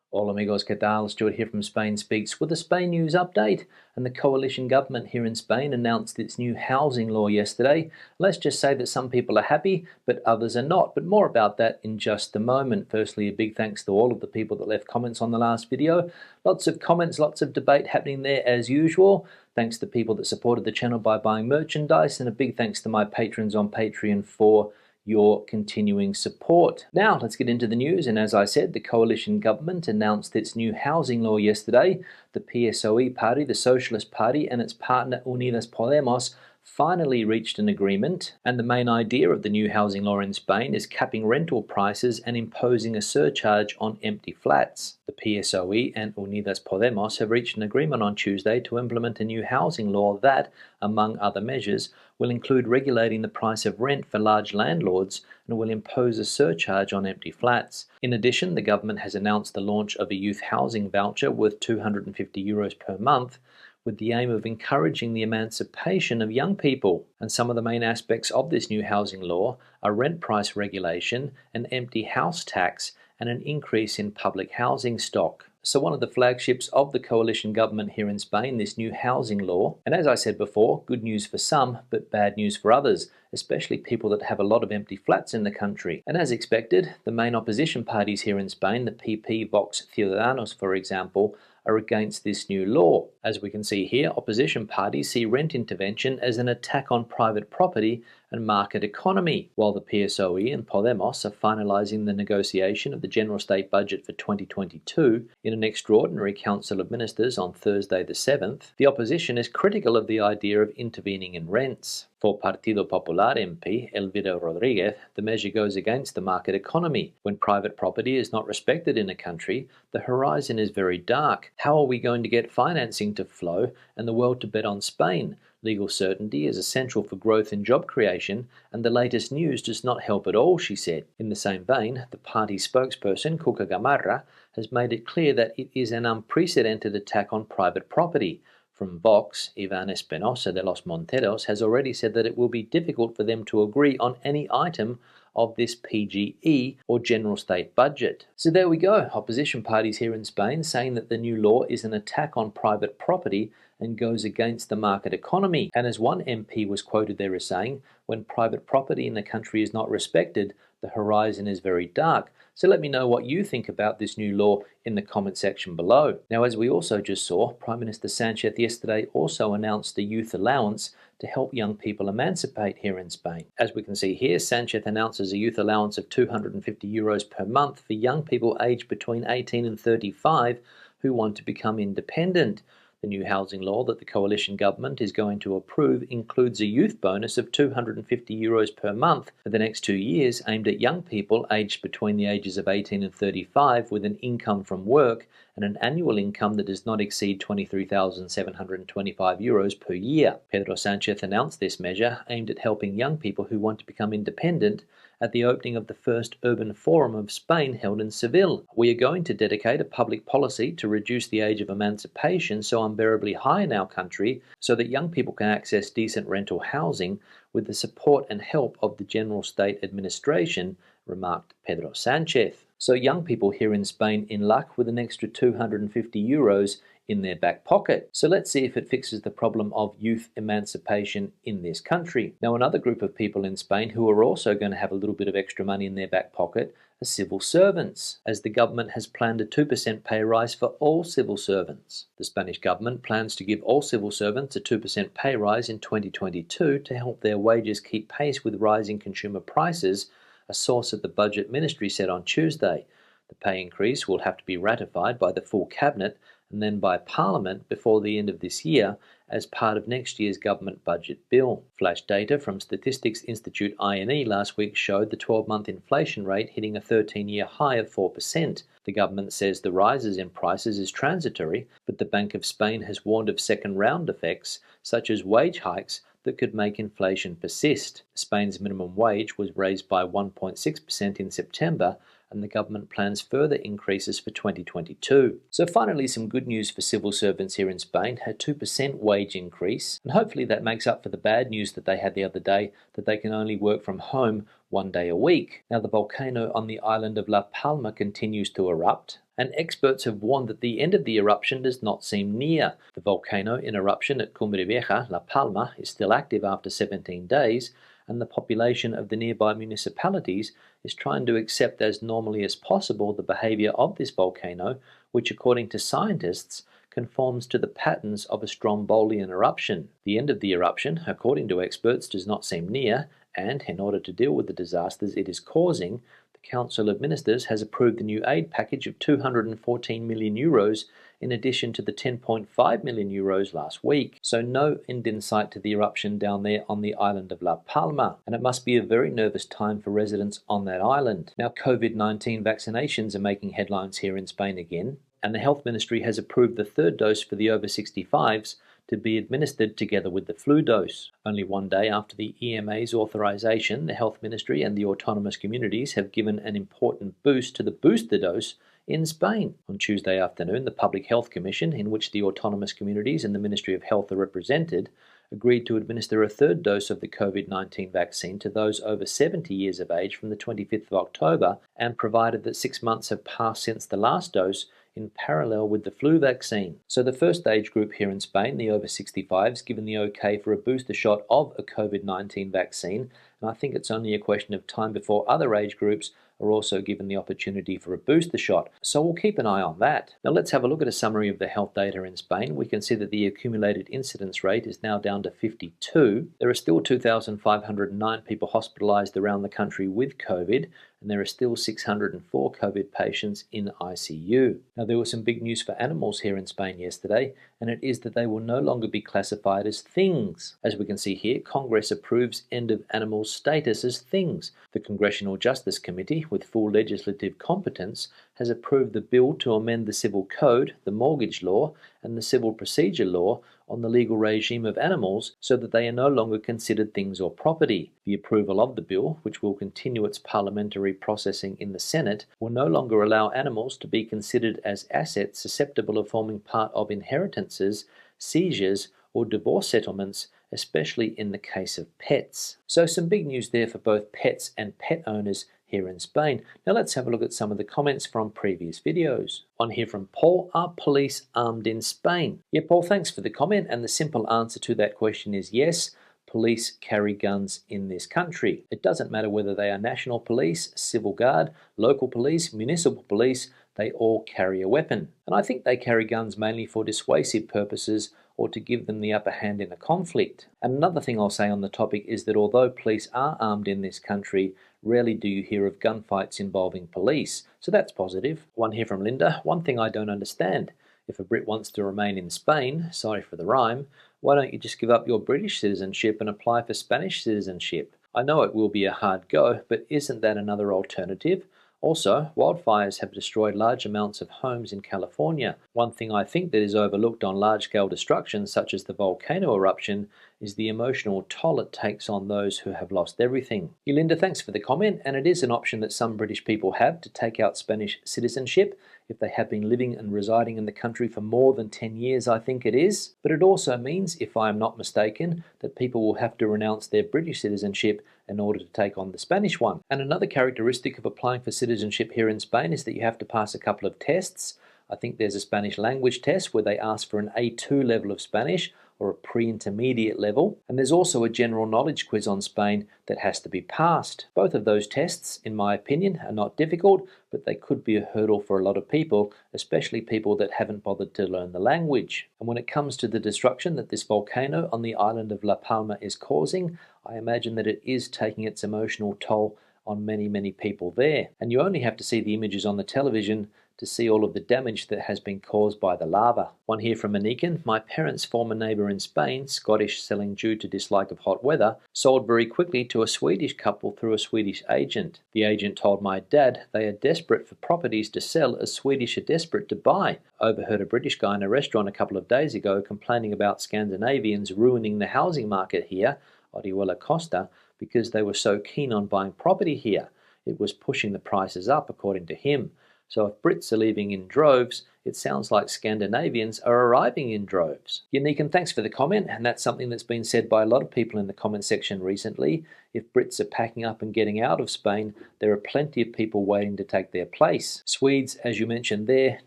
Hola amigos, ¿qué tal? Stuart here from Spain Speaks with a Spain news update. And the coalition government here in Spain announced its new housing law yesterday. Let's just say that some people are happy, but others are not. But more about that in just a moment. Firstly, a big thanks to all of the people that left comments on the last video. Lots of comments, lots of debate happening there as usual. Thanks to people that supported the channel by buying merchandise, and a big thanks to my patrons on Patreon for your continuing support. Now, let's get into the news. And as I said, the coalition government announced its new housing law yesterday. The PSOE party, the Socialist Party, and its partner Unidas Podemos finally reached an agreement. And the main idea of the new housing law in Spain is capping rental prices and imposing a surcharge on empty flats. The PSOE and Unidas Podemos have reached an agreement on Tuesday to implement a new housing law that, among other measures, will include regulating the price of rent for large landlords and will impose a surcharge on empty flats. In addition, the government has announced the launch of a youth housing voucher worth €250 per month, with the aim of encouraging the emancipation of young people. And some of the main aspects of this new housing law are rent price regulation, an empty house tax, and an increase in public housing stock. So one of the flagships of the coalition government here in Spain, this new housing law. And as I said before, good news for some, but bad news for others, especially people that have a lot of empty flats in the country. And as expected, the main opposition parties here in Spain, the PP, Vox, Ciudadanos, for example, are against this new law. As we can see here, opposition parties see rent intervention as an attack on private property and market economy, while the PSOE and Podemos are finalising the negotiation of the general state budget for 2022 in an extraordinary Council of Ministers on Thursday the 7th. The opposition is critical of the idea of intervening in rents. For Partido Popular MP Elvira Rodriguez, the measure goes against the market economy. When private property is not respected in a country, the horizon is very dark. How are we going to get financing to flow and the world to bet on Spain? Legal certainty is essential for growth and job creation, and the latest news does not help at all, she said. In the same vein, the party spokesperson, Cuca Gamarra, has made it clear that it is an unprecedented attack on private property. From Vox, Ivan Espinosa de los Monteros has already said that it will be difficult for them to agree on any item of this PGE or general state budget. So there we go, opposition parties here in Spain saying that the new law is an attack on private property and goes against the market economy. And as one MP was quoted there as saying, when private property in the country is not respected, the horizon is very dark. So let me know what you think about this new law in the comment section below. Now, as we also just saw, Prime Minister Sanchez yesterday also announced a youth allowance to help young people emancipate here in Spain. As we can see here, Sanchez announces a youth allowance of €250 per month for young people aged between 18 and 35 who want to become independent. The new housing law that the coalition government is going to approve includes a youth bonus of €250 per month for the next 2 years, aimed at young people aged between the ages of 18 and 35 with an income from work and an annual income that does not exceed €23,725 per year. Pedro Sanchez announced this measure aimed at helping young people who want to become independent at the opening of the first urban forum of Spain held in Seville. We are going to dedicate a public policy to reduce the age of emancipation so unbearably high in our country so that young people can access decent rental housing with the support and help of the General State Administration, remarked Pedro Sanchez. So young people here in Spain in luck with an extra €250 in their back pocket. So let's see if it fixes the problem of youth emancipation in this country. Now, another group of people in Spain who are also going to have a little bit of extra money in their back pocket are civil servants, as the government has planned a 2% pay rise for all civil servants. The Spanish government plans to give all civil servants a 2% pay rise in 2022 to help their wages keep pace with rising consumer prices, a source at the Budget Ministry said on Tuesday. The pay increase will have to be ratified by the full cabinet and then by Parliament before the end of this year as part of next year's government budget bill. Flash data from Statistics Institute INE last week showed the 12-month inflation rate hitting a 13-year high of 4%. The government says the rises in prices is transitory, but the Bank of Spain has warned of second-round effects, such as wage hikes, that could make inflation persist. Spain's minimum wage was raised by 1.6% in September, and the government plans further increases for 2022. So finally, some good news for civil servants here in Spain, a 2% wage increase, and hopefully that makes up for the bad news that they had the other day, that they can only work from home 1 day a week. Now, the volcano on the island of La Palma continues to erupt, and experts have warned that the end of the eruption does not seem near. The volcano in eruption at Cumbre Vieja, La Palma, is still active after 17 days, and the population of the nearby municipalities is trying to accept as normally as possible the behavior of this volcano, which, according to scientists, conforms to the patterns of a Strombolian eruption. The end of the eruption, according to experts, does not seem near, and in order to deal with the disasters it is causing, the Council of Ministers has approved the new aid package of €214 million in addition to the €10.5 million last week. So no end in sight to the eruption down there on the island of La Palma, and it must be a very nervous time for residents on that island. Now, COVID-19 vaccinations are making headlines here in Spain again, and the Health Ministry has approved the third dose for the over 65s to be administered together with the flu dose. Only one day after the EMA's authorization, the Health Ministry and the autonomous communities have given an important boost to the booster dose in Spain. On Tuesday afternoon, the Public Health Commission, in which the autonomous communities and the Ministry of Health are represented, agreed to administer a third dose of the COVID-19 vaccine to those over 70 years of age from the 25th of October, and provided that 6 months have passed since the last dose, in parallel with the flu vaccine. So the first age group here in Spain, the over 65s, given the okay for a booster shot of a COVID-19 vaccine, and I think it's only a question of time before other age groups are also given the opportunity for a booster shot. So we'll keep an eye on that. Now let's have a look at a summary of the health data in Spain. We can see that the accumulated incidence rate is now down to 52. There are still 2,509 people hospitalised around the country with COVID, and there are still 604 COVID patients in ICU. Now there was some big news for animals here in Spain yesterday, and it is that they will no longer be classified as things. As we can see here, Congress approves end of animals status as things. The Congressional Justice Committee, with full legislative competence, has approved the bill to amend the Civil Code, the Mortgage Law, and the Civil Procedure Law on the legal regime of animals so that they are no longer considered things or property. The approval of the bill, which will continue its parliamentary processing in the Senate, will no longer allow animals to be considered as assets susceptible of forming part of inheritances, seizures, or divorce settlements, especially in the case of pets. So some big news there for both pets and pet owners here in Spain. Now let's have a look at some of the comments from previous videos. One here from Paul: are police armed in Spain? Yeah, Paul, thanks for the comment, and the simple answer to that question is yes. Police carry guns in this country. It doesn't matter whether they are national police, civil guard, local police, municipal police, they all carry a weapon. And I think they carry guns mainly for dissuasive purposes or to give them the upper hand in a conflict. And another thing I'll say on the topic is that although police are armed in this country, rarely do you hear of gunfights involving police. So that's positive. One here from Linda: one thing I don't understand. If a Brit wants to remain in Spain, sorry for the rhyme, why don't you just give up your British citizenship and apply for Spanish citizenship? I know it will be a hard go, but isn't that another alternative? Also, wildfires have destroyed large amounts of homes in California. One thing I think that is overlooked on large-scale destruction, such as the volcano eruption, is the emotional toll it takes on those who have lost everything. Linda, thanks for the comment, and it is an option that some British people have to take out Spanish citizenship if they have been living and residing in the country for more than 10 years, I think it is. But it also means, if I am not mistaken, that people will have to renounce their British citizenship in order to take on the Spanish one. And another characteristic of applying for citizenship here in Spain is that you have to pass a couple of tests. I think there's a Spanish language test where they ask for an A2 level of Spanish, or a pre-intermediate level, and there's also a general knowledge quiz on Spain that has to be passed. Both of those tests, in my opinion, are not difficult, but they could be a hurdle for a lot of people, especially people that haven't bothered to learn the language. And when it comes to the destruction that this volcano on the island of La Palma is causing, I imagine that it is taking its emotional toll on many, many people there. And you only have to see the images on the television to see all of the damage that has been caused by the lava. One here from Manikan: my parents' former neighbour in Spain, Scottish, selling due to dislike of hot weather, sold very quickly to a Swedish couple through a Swedish agent. The agent told my dad they are desperate for properties to sell as Swedish are desperate to buy. Overheard a British guy in a restaurant a couple of days ago complaining about Scandinavians ruining the housing market here, Orihuela Costa, because they were so keen on buying property here. It was pushing the prices up, according to him. So if Brits are leaving in droves, it sounds like Scandinavians are arriving in droves. Unique, and thanks for the comment, and that's something that's been said by a lot of people in the comment section recently. If Brits are packing up and getting out of Spain, there are plenty of people waiting to take their place. Swedes, as you mentioned there,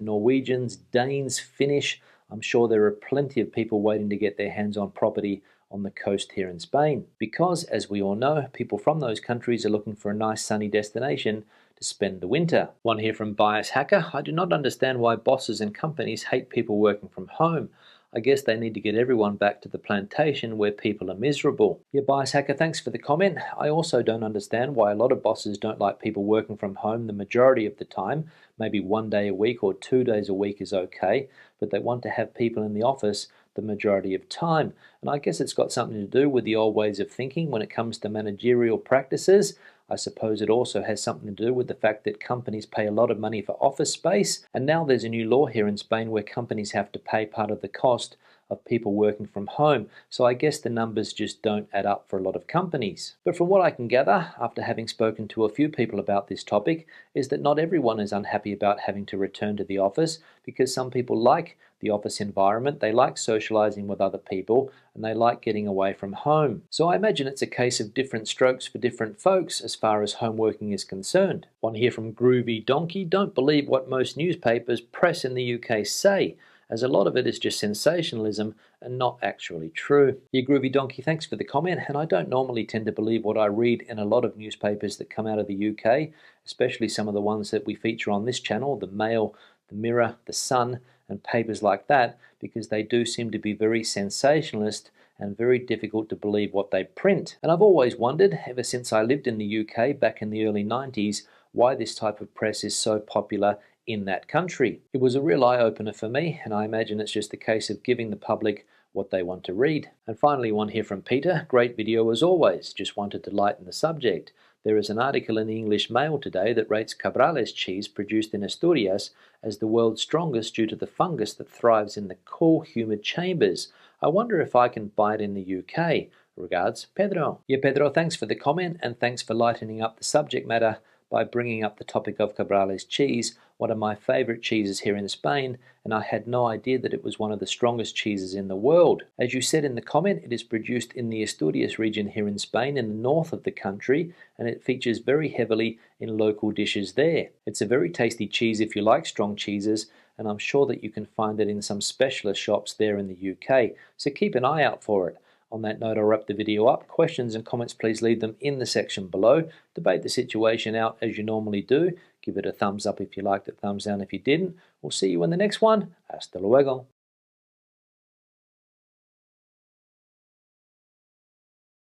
Norwegians, Danes, Finnish. I'm sure there are plenty of people waiting to get their hands on property on the coast here in Spain. Because, as we all know, people from those countries are looking for a nice sunny destination to spend the winter. One here from Bias Hacker. I do not understand why bosses and companies hate people working from home. I guess they need to get everyone back to the plantation where people are miserable. Yeah, Bias Hacker, thanks for the comment. I also don't understand why a lot of bosses don't like people working from home the majority of the time. Maybe 1 day a week or 2 days a week is okay, but they want to have people in the office the majority of time. And I guess it's got something to do with the old ways of thinking when it comes to managerial practices. I suppose it also has something to do with the fact that companies pay a lot of money for office space, and now there's a new law here in Spain where companies have to pay part of the cost of people working from home. So I guess the numbers just don't add up for a lot of companies. But from what I can gather, after having spoken to a few people about this topic, is that not everyone is unhappy about having to return to the office, because some people like the office environment, they like socializing with other people, and they like getting away from home. So I imagine it's a case of different strokes for different folks as far as home working is concerned. One here from Groovy Donkey. Don't believe what most newspapers, press in the UK say, as a lot of it is just sensationalism and not actually true. Yeah, Groovy Donkey, thanks for the comment, and I don't normally tend to believe what I read in a lot of newspapers that come out of the UK, especially some of the ones that we feature on this channel, the Mail, the Mirror, the Sun, and papers like that, because they do seem to be very sensationalist and very difficult to believe what they print. And I've always wondered, ever since I lived in the UK back in the early 90s, why this type of press is so popular in that country. It was a real eye-opener for me, and I imagine it's just a case of giving the public what they want to read. And finally, one here from Peter. Great video as always, just wanted to lighten the subject. There is an article in the English Mail today that rates Cabrales cheese produced in Asturias as the world's strongest due to the fungus that thrives in the cool, humid chambers. I wonder if I can buy it in the UK. Regards, Pedro. Yeah, Pedro, thanks for the comment, and thanks for lightening up the subject matter by bringing up the topic of Cabrales cheese, one of my favourite cheeses here in Spain, and I had no idea that it was one of the strongest cheeses in the world. As you said in the comment, it is produced in the Asturias region here in Spain, in the north of the country, and it features very heavily in local dishes there. It's a very tasty cheese if you like strong cheeses, and I'm sure that you can find it in some specialist shops there in the UK, so keep an eye out for it. On that note, I'll wrap the video up. Questions and comments, please leave them in the section below. Debate the situation out as you normally do. Give it a thumbs up if you liked it, thumbs down if you didn't. We'll see you in the next one. Hasta luego.